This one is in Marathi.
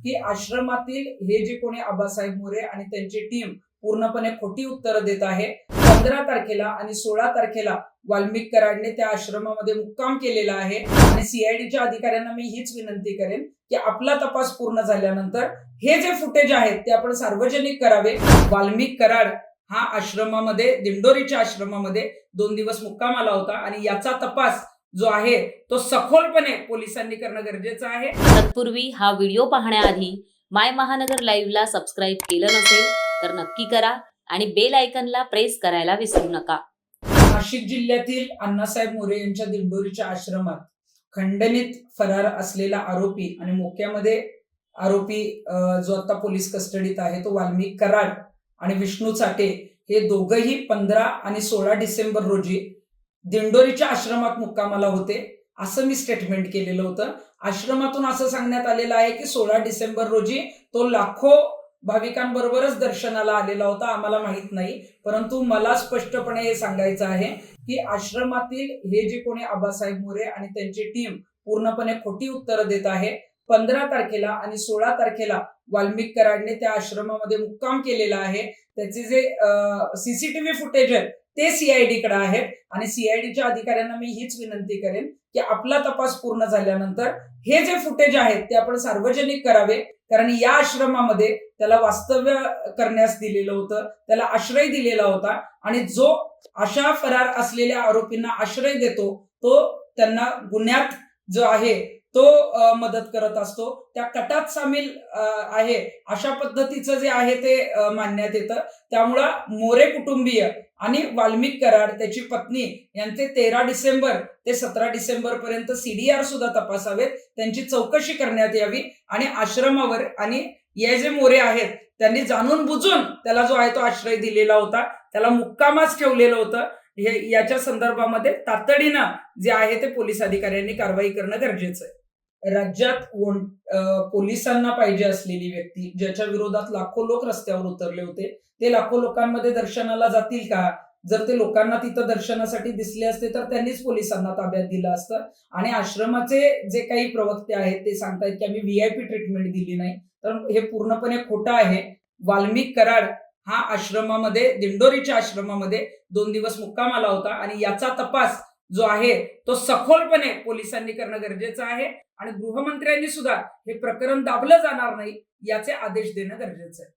की आश्रमातील हे जे कोणी आबासाहेब मोरे आणि त्यांची टीम पूर्णपणे खोटी उत्तरं देत आहे. 15 तारखेला आणि 16 तारखेला वाल्मिक कराडने त्या आश्रमामध्ये मुक्काम केलेला आहे आणि सीआयडीच्या अधिकाऱ्यांना मी हीच विनंती करेन की आपला तपास पूर्ण झाल्यानंतर हे जे फुटेज आहेत ते आपण सार्वजनिक करावे. वाल्मिक कराड हा आश्रमामध्ये, दिंडोरीच्या आश्रमामध्ये 2 दिवस मुक्काम आला होता आणि याचा तपास जो आहे तो सखोलपणे पोलिसांनी करणं गरजेचं आहे. तत्पूर्वी हा व्हिडिओ पाहण्याआधी माय महानगर लाईव्हला सबस्क्राईब केलं नसेल तर नक्की करा आणि बेल आयकनला प्रेस करायला विसरू नका. नाशिक जिल्ह्यातील अण्णासाहेब मोरे यांच्या दिंडोरीच्या आश्रमात खंडणीत फरार असलेला आरोपी आणि मोक्यामध्ये आरोपी जो आता पोलीस कस्टडीत आहे तो वाल्मिक कराड आणि विष्णू चाटे हे दोघंही 15 आणि 16 डिसेंबर रोजी दिंडोरीच्या आश्रमात मुक्कामाला होते असं मी स्टेटमेंट केलेलं होतं. आश्रमातून असं सांगण्यात आलेलं आहे की 16 डिसेंबर रोजी तो लाखो भाविकांबरोबरच दर्शनाला आलेला होता. आम्हाला माहित नाही, परंतु मला स्पष्टपणे हे सांगायचं आहे की आश्रमातील हे जे कोणी आबासाहेब मोरे आणि त्यांची टीम पूर्णपणे खोटी उत्तरं देत आहे. 15 तारखेला आणि 16 तारखेला वाल्मिक कराडने त्या आश्रमामध्ये मुक्काम केलेला आहे. त्याचे जे सीसीटीव्ही फुटेज आहेत ते सीआयडी कडे आहेत आणि सीआयडीच्या अधिकाऱ्यांना मी हीच विनंती करेन की आपला तपास पूर्ण झाल्यानंतर हे जे फुटेज आहेत ते आपण सार्वजनिक करावे. कारण या आश्रमामध्ये त्याला वास्तव्य करण्यास दिलेलं होतं, त्याला आश्रय दिलेला होता आणि जो अशा फरार असलेल्या आरोपींना आश्रय देतो तो त्यांना गुन्ह्यात जो आहे तो मदत करत असतो, त्या कटात सामील आहे अशा पद्धतीचं जे आहे ते मानण्यात येतं. त्यामुळं मोरे कुटुंबीय आणि वाल्मिक कराड त्याची पत्नी यांचे 13 डिसेंबर ते 17 डिसेंबर पर्यंत सीडीआर सुद्धा तपासावेत, त्यांची चौकशी करण्यात यावी आणि आश्रमावर आणि हे जे मोरे आहेत त्यांनी जाणून बुजून त्याला जो आहे तो आश्रय दिलेला होता, त्याला मुक्कामाच ठेवलेलं होतं, हे याच्या संदर्भामध्ये तातडीनं जे आहे ते पोलीस अधिकाऱ्यांनी कारवाई करणं गरजेचं आहे. राज्यात पोलिसांना पाहिजे असलेली व्यक्ती ज्याच्या विरोधात लाखो लोक रस्त्यावर उतरले होते ते लाखो लोकांमध्ये दर्शनाला जातील का? जर ते लोकांना तिथं दर्शनासाठी दिसले असते तर त्यांनीच पोलिसांना ताब्यात दिलं असतं. आणि आश्रमाचे जे काही प्रवक्ते आहेत ते सांगतायत की आम्ही व्हीआयपी ट्रीटमेंट दिली नाही, तर हे पूर्णपणे खोटं आहे. वाल्मिक कराड हा आश्रमामध्ये, दिंडोरीच्या आश्रमामध्ये 2 दिवस मुक्काम आला होता आणि याचा तपास जो आहे तो सखोलपणे पोलिसांनी करणं गरजेचं आहे आणि गृहमंत्र्यांनी सुद्धा हे प्रकरण दाबलं जाणार नाही याचे आदेश देणं गरजेचं आहे.